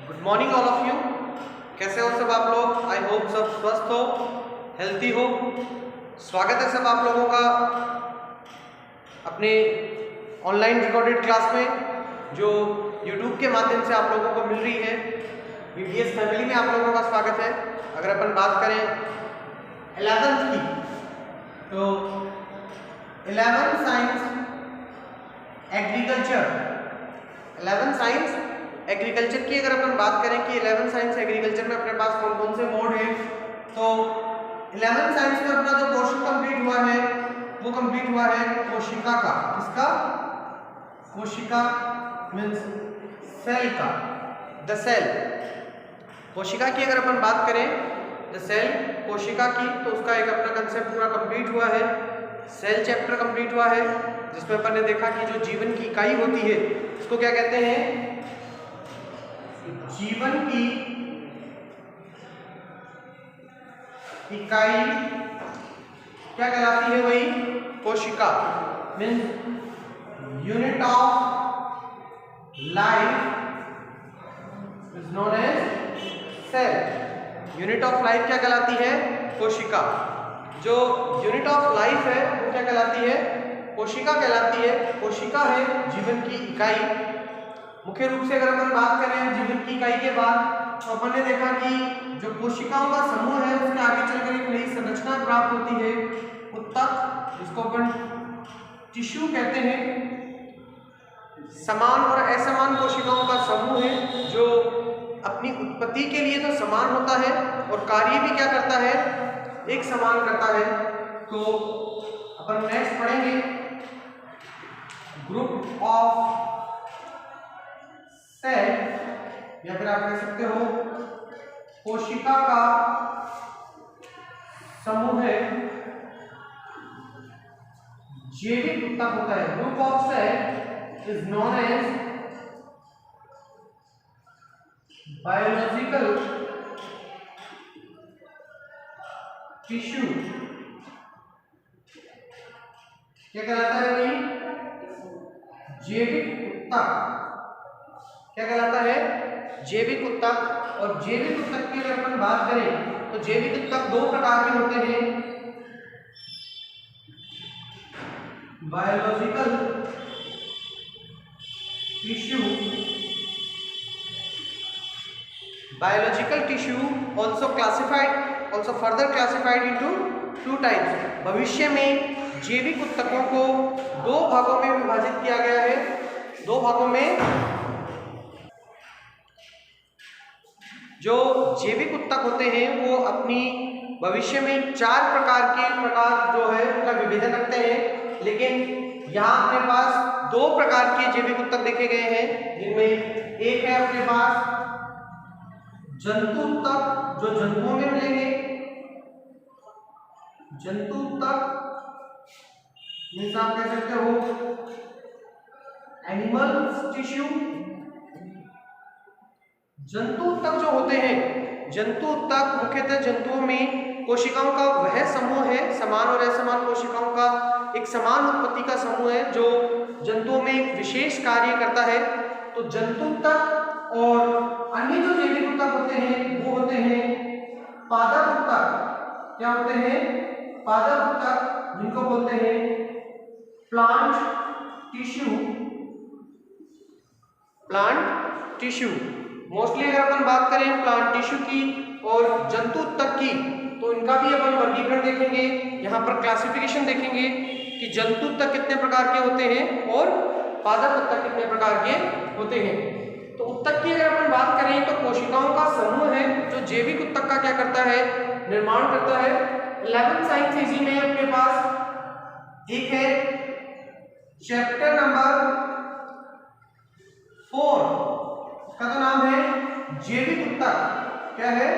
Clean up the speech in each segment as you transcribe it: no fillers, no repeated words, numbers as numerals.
Good morning all of you. कैसे हो सब आप लोग? आई होप सब स्वस्थ हो, हेल्थी हो। स्वागत है सब आप लोगों का अपने ऑनलाइन रिकॉर्डेड क्लास में जो यूट्यूब के माध्यम से आप लोगों को मिल रही है। VBS फैमिली में आप लोगों का स्वागत है। अगर अपन बात करें 11th की, तो 11 साइंस एग्रीकल्चर, 11 साइंस एग्रीकल्चर की अगर अपन बात करें कि 11 साइंस एग्रीकल्चर में अपने पास कौन कौन से मोड है, तो 11 साइंस में अपना जो पोर्शन कंप्लीट हुआ है वो कंप्लीट हुआ है कोशिका का। किसका? कोशिका मींस सेल का, द सेल। कोशिका की अगर अपन बात करें, द सेल, कोशिका की, तो उसका एक अपना कंसेप्ट पूरा कंप्लीट हुआ है। सेल चैप्टर कंप्लीट हुआ है जिसमें अपन ने देखा कि जो जीवन की इकाई होती है उसको क्या कहते हैं? जीवन की इकाई क्या कहलाती है? वही कोशिका means unit of life is known as cell. Unit of life क्या कहलाती है? कोशिका। जो यूनिट ऑफ लाइफ है वो क्या कहलाती है? कोशिका कहलाती है। कोशिका है जीवन की इकाई। मुख्य रूप से अगर अपन बात करें जीवन की इकाई के बाद, तो अपन ने देखा कि जो कोशिकाओं का समूह है उसके आगे चलकर एक नई संरचना प्राप्त होती है, उत्तक, जिसको अपन टिश्यू कहते हैं। समान और असमान कोशिकाओं का समूह है जो अपनी उत्पत्ति के लिए तो समान होता है और कार्य भी क्या करता है? एक समान करता है। तो अपन नेक्स्ट पढ़ेंगे ग्रुप ऑफ सेल, या फिर आप कह सकते हो कोशिका का समूह है, जैविक उत्तक होता है। Group of cell is known as biological tissue. क्या कहलाता है भाई? जैविक उत्तक। क्या कहलाता है? जैविक उत्तक। और जैविक उत्तक की अगर अपन बात करें तो जैविक उत्तक दो प्रकार के होते हैं, biological tissue. Biological tissue also classified, also further classified into two types. भविष्य में जैविक उत्तकों को दो भागों में विभाजित किया गया है। दो भागों में जो जैविक उत्तक होते हैं वो अपनी भविष्य में चार प्रकार जो है उनका विभेदन रखते हैं, लेकिन यहाँ अपने पास दो प्रकार के जैविक उत्तक देखे गए हैं, जिनमें एक है अपने पास जंतु उत्तक, जो जंतुओं में मिलेंगे। जंतु उत्तक मीन्स आप कह सकते हो एनिमल टिश्यू। जंतु उत्तक जो होते हैं, जंतु उत्तक मुख्यतः जंतुओं में कोशिकाओं का वह समूह है, समान और असमान कोशिकाओं का एक समान उत्पत्ति का समूह है जो जंतुओं में एक विशेष कार्य करता है। तो जंतु उत्तक और अन्य जो जैविक उत्तक होते हैं वो होते हैं पादप उत्तक। क्या होते हैं? पादप उत्तक, जिनको बोलते हैं plant tissue. Plant tissue mostly अगर अपन बात करें प्लांट टिश्यू की और जंतु उत्तक की, तो इनका भी अपन वर्गीकरण देखेंगे। यहाँ पर क्लासिफिकेशन देखेंगे कि जंतु उत्तक कितने प्रकार के होते हैं और पादप उत्तक कितने प्रकार के होते हैं। तो उत्तक की अगर अपन बात करें तो कोशिकाओं का समूह है जो जैविक उत्तक का क्या करता है? निर्माण करता है। 11 साइंस इजी में अपने पास एक है चैप्टर नंबर 4, का तो नाम है जैविक उत्तक। क्या है?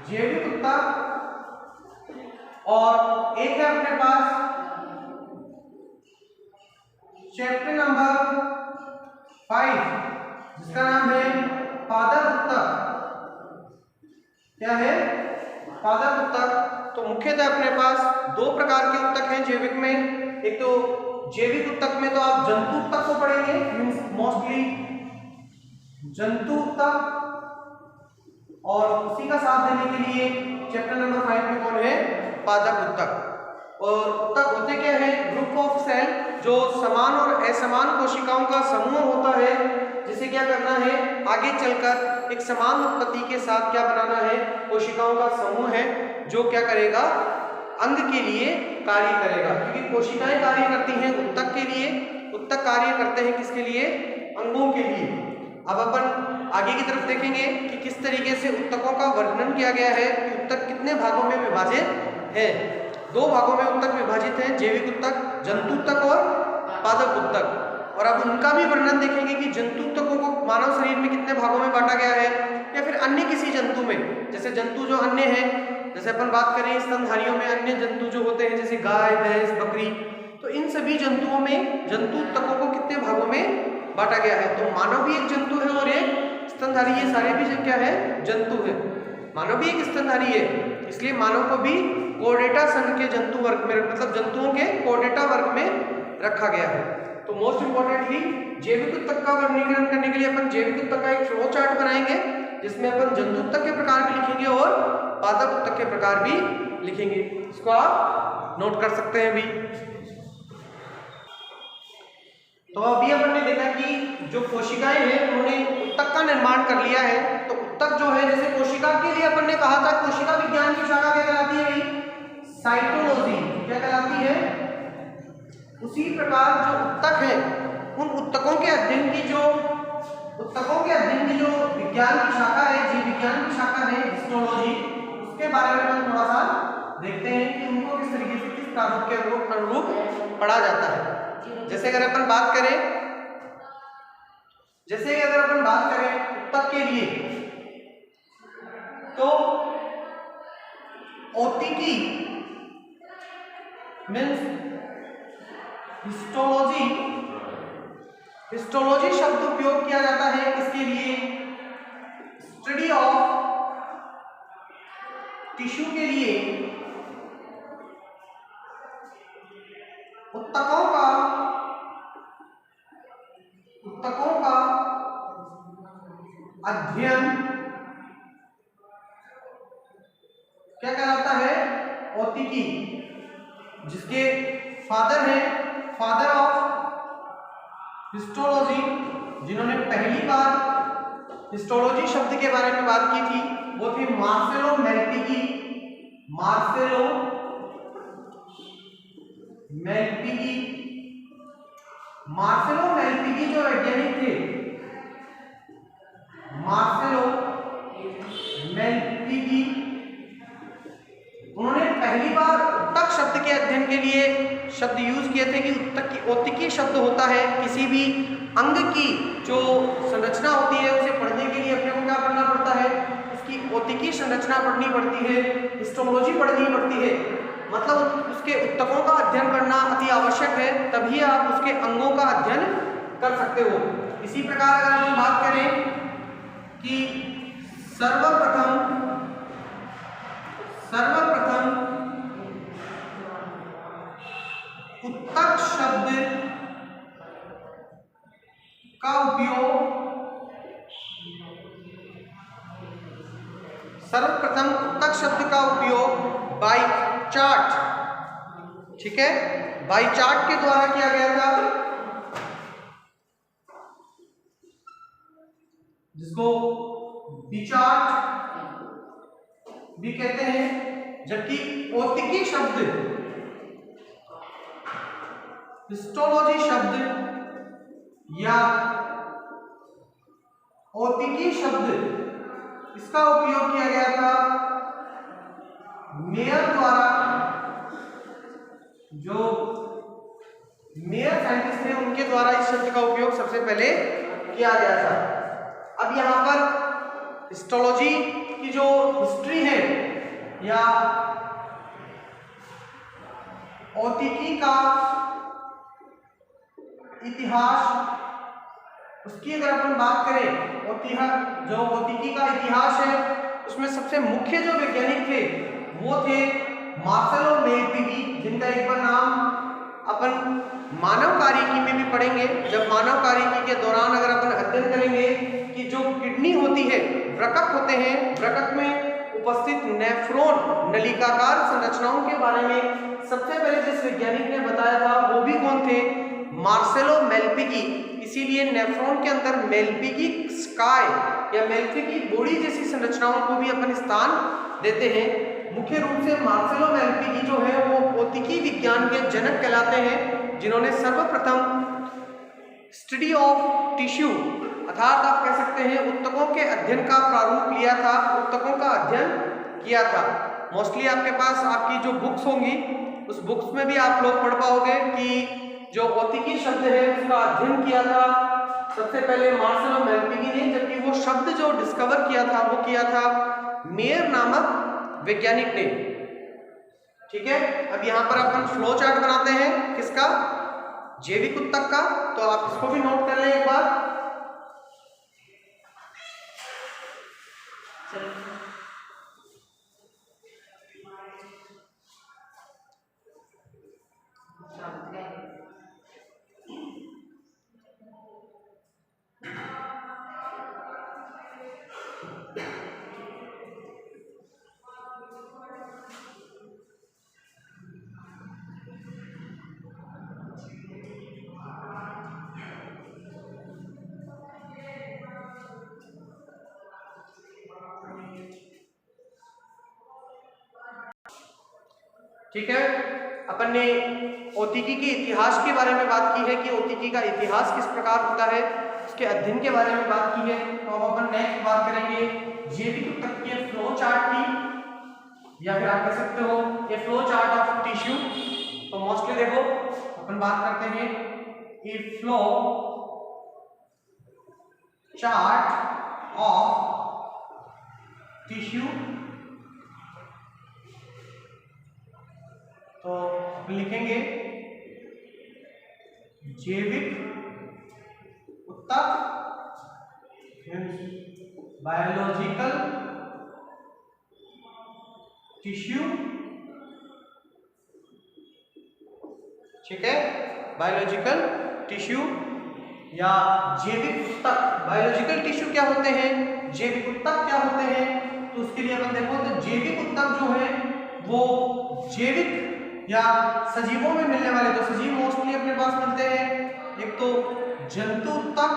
जैविक उत्तक। और एक है अपने पास चैप्टर नंबर 5 जिसका नाम है पादप उत्तक। क्या है? पादप उत्तक। तो मुख्यतः अपने पास दो प्रकार के उत्तक हैं जैविक में। एक तो जैविक उत्तक में तो आप जंतु उत्तक को पढ़ेंगे, मींस मोस्टली जंतु ऊतक, और उसी का साथ देने के लिए चैप्टर नंबर 5 में कौन है, पादप ऊतक। और ऊतक होते क्या है, ग्रुप ऑफ सेल, जो समान और असमान कोशिकाओं का समूह होता है, जिसे क्या करना है, आगे चलकर एक समान उत्पत्ति के साथ क्या बनाना है, कोशिकाओं का समूह है, जो क्या करेगा, अंग के लिए कार्य करेगा। क्योंकि कोशिकाएं कार्य करती हैं ऊतक के लिए, ऊतक कार्य करते हैं किसके लिए, अंगों के लिए। अब अपन आगे की तरफ देखेंगे कि किस तरीके से ऊतकों का वर्णन किया गया है, कि ऊतक कितने भागों में विभाजित है। 2 भागों में ऊतक विभाजित है, जैविक ऊतक, जंतु ऊतक और पादप ऊतक। और अब उनका भी वर्णन देखेंगे कि जंतु ऊतकों को मानव शरीर में कितने भागों में बांटा गया है, या फिर अन्य किसी जंतु में। जैसे जंतु जो अन्य है, जैसे अपन बात करें स्तनधारियों में अन्य जंतु जो होते हैं, जैसे गाय, भैंस, बकरी, तो इन सभी जंतुओं में जंतु ऊतकों को कितने भागों में बांटा गया है। तो मानव भी एक जंतु है और एक स्तनधारी, ये सारे भी क्या है, जंतु है। मानव भी एक स्तनधारी है, इसलिए मानव को भी कोर्डेटा संघ के जंतु वर्ग में, मतलब जंतुओं के कोर्डेटा वर्ग में रखा गया है। तो मोस्ट इंपॉर्टेंटली जैविक ऊतक का वर्गीकरण करने के लिए अपन जैविक ऊतक का एक फ्लो चार्ट बनाएंगे, जिसमें अपन जंतु ऊतक के प्रकार भी लिखेंगे और पादप ऊतक के प्रकार भी लिखेंगे। इसको आप नोट कर सकते हैं अभी। तो अभी अपन ने देखा कि जो कोशिकाएं हैं उन्होंने ऊतक का निर्माण कर लिया है। तो ऊतक जो है, जैसे कोशिका के लिए अपन ने कहा था, कोशिका विज्ञान की शाखा क्या कहलाती है भाई, साइटोलॉजी, क्या कहलाती है। उसी प्रकार जो ऊतक है, उन ऊतकों के अध्ययन की जो विज्ञान की शाखा है, जीव विज्ञान की शाखा है हिस्टोलॉजी, उसके बारे में हम थोड़ा सा देखते हैं कि उनको किस तरीके से, किस प्रारूप के अनुरूप पढ़ा जाता है। जैसे अगर अपन बात करें ऊतक के लिए, तो औतिकी मीन्स हिस्टोलॉजी शब्द उपयोग किया जाता है किसके लिए, स्टडी ऑफ टिश्यू के लिए। ऊतकों का अध्ययन क्या कहलाता है, औतिकी, जिसके फादर ऑफ हिस्टोलॉजी, जिन्होंने पहली बार हिस्टोलॉजी शब्द के बारे में बात की थी, वो थे मार्सेलो मेलपिगी। मार्सेलो मेलपिगी जो वैज्ञानिक थे, उन्होंने पहली बार ऊतक शब्द के अध्ययन के लिए शब्द यूज किए थे कि ऊतक की औतिकी शब्द होता है किसी भी अंग की जो संरचना होती है उसे पढ़ने के लिए अपने को क्या पढ़ना पड़ता है, उसकी औतिकी संरचना पढ़नी पड़ती है, हिस्टोलॉजी पढ़नी पड़ती है। मतलब उसके ऊतकों का अध्ययन करना अति आवश्यक है, तभी आप उसके अंगों का अध्ययन कर सकते हो। इसी प्रकार अगर हम बात करें कि सर्वप्रथम ऊतक शब्द का उपयोग बाई चार्ट, ठीक है, बाई चार्ट के द्वारा किया गया था, जिसको बिचार्ट भी कहते हैं। जबकि औतिकी शब्द, हिस्टोलॉजी शब्द या औतिकी शब्द, इसका उपयोग किया गया था मेयर द्वारा। जो मेयर साइंटिस्ट थे उनके द्वारा इस शब्द का उपयोग सबसे पहले किया गया था। अब यहां पर हिस्टोलॉजी की जो हिस्ट्री है या औतिकी का इतिहास, उसकी अगर अपन बात करें, जो औतिकी का इतिहास है उसमें सबसे मुख्य जो वैज्ञानिक थे वो थे मार्सेलो मेलपिगी, जिनका एक बार नाम अपन मानव कार्यकी में भी पढ़ेंगे। जब मानव कार्यकी के दौरान अगर अपन अध्ययन करेंगे कि जो होती है, वृकक होते हैं। वृकक में उपस्थित नेफ्रॉन नलिकाकार संरचनाओं के बारे में सबसे पहले जिस वैज्ञानिक ने बताया था वो भी कौन थे? Marcelo Malpighi. इसीलिए नेफ्रॉन के अंदर मेलपिगी स्काई या मेलपिगी बॉडी जैसी संरचनाओं को भी अपन स्थान देते हैं। मुख्य रूप से मार्सेलो मेलपिगी जो है वो भौतिकी विज्ञान के जनक कहलाते हैं, जिन्होंने सर्वप्रथम स्टडी ऑफ टिश्यू अर्थात आप कह सकते हैं ऊतकों के अध्ययन का प्रारूप लिया था, ऊतकों का अध्ययन किया था। मोस्टली आपके पास आपकी जो बुक्स होंगी उस बुक्स में भी आप लोग पढ़ पाओगे कि जो भौतिकी शब्द है उसका अध्ययन किया था सबसे पहले मार्सेलो मेलपिगी ने, जबकि वो शब्द जो डिस्कवर किया था वो किया था मेयर नामक वैज्ञानिक ने। ठीक है, अब यहाँ पर अपन फ्लो चार्ट बनाते हैं किसका? जैविक ऊतक का। तो आप इसको भी नोट कर लें एक बार। ठीक है, अपन ने औद्योगिकी के इतिहास के बारे में बात की है कि औद्योगिकी का इतिहास किस प्रकार होता है, उसके अध्ययन के बारे में बात की है। तो अब अपन नेक्स्ट बात करेंगे जैविक ऊतक के फ्लो चार्ट की, या फिर आप कह सकते हो ये फ्लो चार्ट ऑफ टिश्यू। तो मोस्टली देखो अपन बात करते हैं ये फ्लो चार्ट ऑफ टिश्यू। तो लिखेंगे जैविक ऊतक बायोलॉजिकल टिश्यू। ठीक है, बायोलॉजिकल टिश्यू या जैविक ऊतक। बायोलॉजिकल टिश्यू क्या होते हैं, जैविक ऊतक क्या होते हैं? तो उसके लिए अपन देखो तो जैविक ऊतक जो है वो जैविक या सजीवों में मिलने वाले, तो सजीव मोस्टली अपने पास मिलते हैं, एक तो जंतु ऊतक,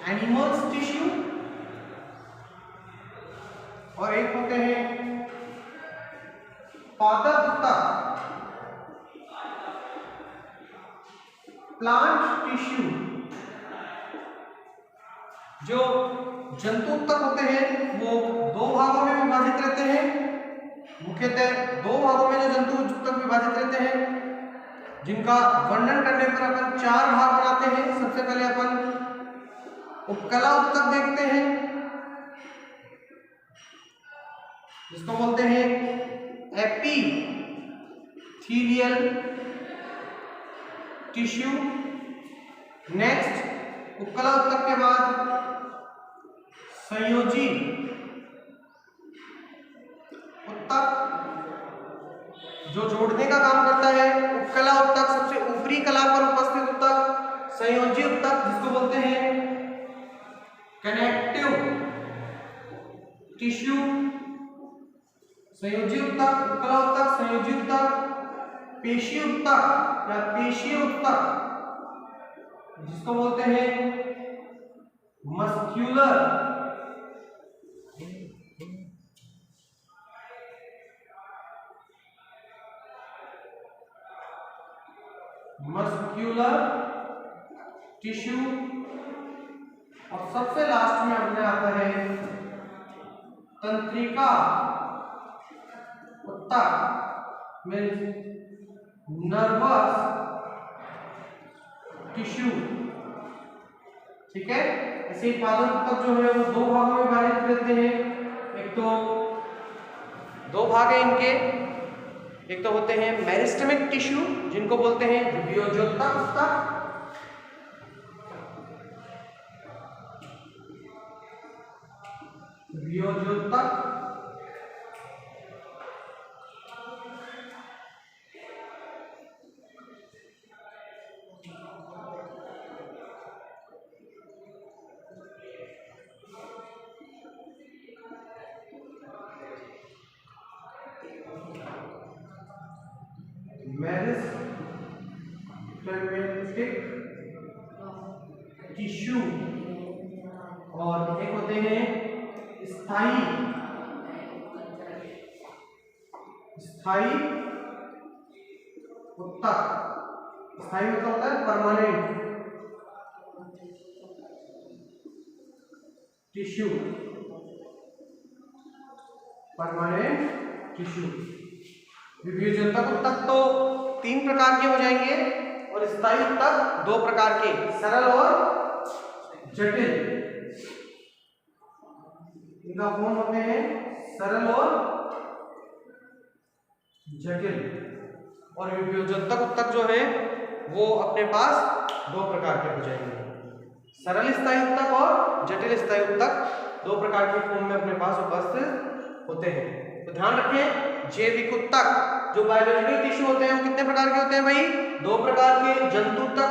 एनिमल्स टिश्यू, और एक होते हैं पादप ऊतक, प्लांट टिश्यू। जो जंतु ऊतक होते हैं वो दो भागों में विभाजित रहते हैं, मुख्यतः दो भागों में जो जंतु ऊतक विभाजित रहते हैं, जिनका वर्णन करने पर अपन चार भाग बनाते हैं। सबसे पहले अपन उपकला ऊतक देखते हैं, जिसको बोलते हैं एपिथेलियल टिश्यू। नेक्स्ट उपकला ऊतक के बाद संयोजी ऊतक जो जोड़ने का काम करता है। उपकला ऊतक सबसे ऊपरी कला पर उपस्थित ऊतक। संयोजी ऊतक जिसको बोलते हैं कनेक्टिव टिश्यू। संयोजी ऊतक, उपकला ऊतक, संयोजी ऊतक, पेशीय ऊतक या पेशीय ऊतक जिसको बोलते हैं मस्क्यूलर टिश्यू। और सबसे लास्ट में अपने आता है तंत्रिका ऊतक मीन्स नर्वस टिश्यू। ठीक है, ऐसे पादप ऊतक जो है वो दो भागों में विभाजित रहते हैं। एक तो दो भाग है इनके, एक तो होते हैं मेरिस्टेमिक टिश्यू जिनको बोलते हैं विभोजोत्तक ऊतक, विभोजोत्तक, स्पेसिफिक टिश्यू, और एक होते हैं स्थायी उत्तक। स्थायी मतलब होता है परमानेंट टिश्यू, विभेजनतक उत्तक तो 3 प्रकार के हो जाएंगे और स्थायी उत्तक 2 प्रकार के, सरल और जटिल। इनका फॉर्म होते हैं सरल और जटिल। और विभेजनतक उत्तक जो है वो अपने पास 2 प्रकार के हो जाएंगे, सरल स्थायी उत्तक और जटिल स्थायी उत्तक 2 प्रकार के फॉर्म में अपने पास उपस्थित होते हैं। तो ध्यान रखें, जैविक उत्तक जो बायोलॉजिकल टिश्यू होते हैं वो कितने प्रकार के होते हैं भाई? 2 प्रकार के, जंतु उत्तक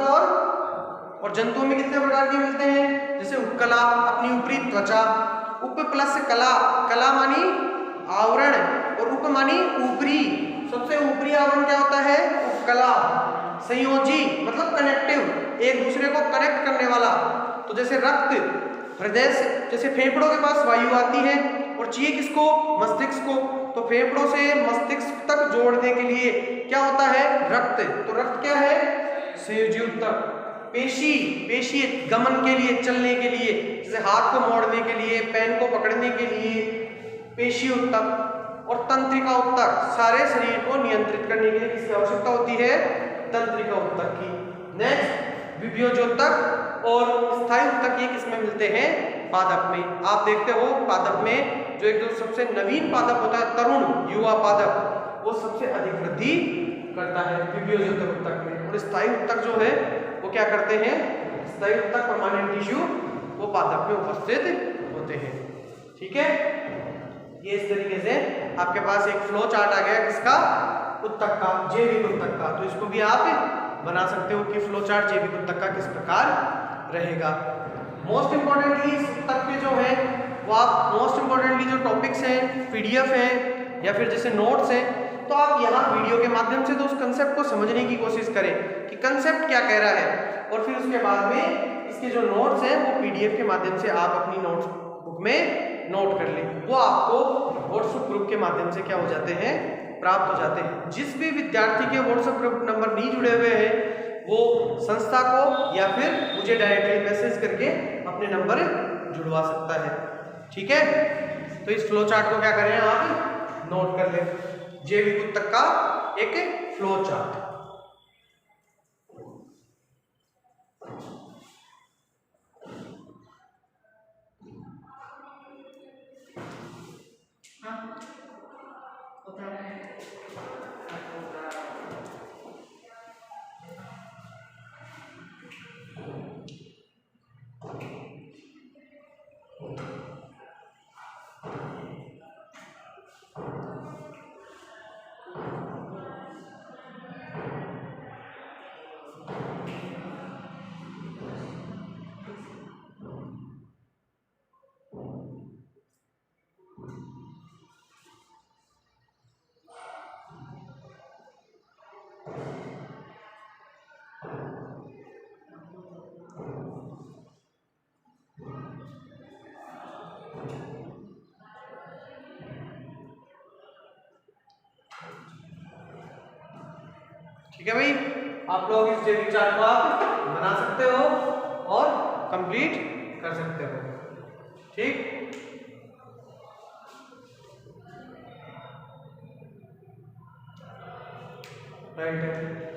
और जंतुओं में कितने प्रकार के मिलते हैं? जैसे उपकला अपनी ऊपरी त्वचा, उप प्लस कला, कला मानी आवरण और उप मानी ऊपरी, सबसे ऊपरी आवरण क्या होता है? उपकला। संयोजी मतलब कनेक्टिव, एक दूसरे को कनेक्ट करने वाला। तो जैसे रक्त हृदय से, जैसे फेफड़ों के पास वायु आती है और चाहिए किसको? मस्तिष्क को, तो फेफड़ों से मस्तिष्क तक जोड़ने के लिए क्या होता है? रक्त। तो रक्त क्या है? संयोजी उत्तक। पेशी गमन के लिए, चलने के लिए, जैसे हाथ को मोड़ने के लिए, पेन को पकड़ने के लिए पेशी उत्तक। और तंत्रिका उत्तक सारे शरीर को नियंत्रित करने के लिए किसकी आवश्यकता होती है? तंत्रिका उत्तक की। नेक्स्ट विभेजोत्तक और स्थायी उत्तक ये किसमें मिलते हैं? पादप में। आप देखते हो पादप में जो एक जो सबसे नवीन पादप होता है, तरुण युवा पादप, वो सबसे अधिक वृद्धि करता है विभेजोत्तक उत्तक में। और स्थायी उत्तक जो है वो क्या करते हैं? स्थायी उत्तक परमानेंट टिश्यू वो पादप में उपस्थित होते हैं। ठीक है, ये इस तरीके से आपके पास एक फ्लो चार्ट आ गया किसका? उत्तक का, जैविक उत्तक का। तो इसको भी आप बना सकते हो कि फ्लो चार्ट जैविक उत्तक का किस प्रकार रहेगा। मोस्ट इंपॉर्टेंटली इस उत्तक के जो है वो आप मोस्ट इंपॉर्टेंटली जो टॉपिक्स हैं, पीडीएफ हैं या फिर जैसे नोट्स हैं, तो आप यहाँ वीडियो के माध्यम से तो उस कंसेप्ट को समझने की कोशिश करें कि कंसेप्ट क्या कह रहा है, और फिर उसके बाद में इसके जो नोट्स हैं वो पीडीएफ के माध्यम से आप अपनी नोट्स बुक में नोट कर लें। वो आपको व्हाट्सएप ग्रुप के माध्यम से क्या हो जाते हैं? प्राप्त हो जाते हैं। जिस भी विद्यार्थी के व्हाट्सएप ग्रुप नंबर नहीं जुड़े हुए हैं वो संस्था को या फिर मुझे डायरेक्टली मैसेज करके अपने नंबर जुड़वा सकता है। ठीक है, तो इस फ्लो चार्ट को क्या करें आप? नोट कर लें। जैविक उत्तक का एक फ्लो चार्ट। ठीक है भाई, आप लोग इस जैविक चार्ट को आप बना सकते हो और कंप्लीट कर सकते हो। ठीक, राइट है।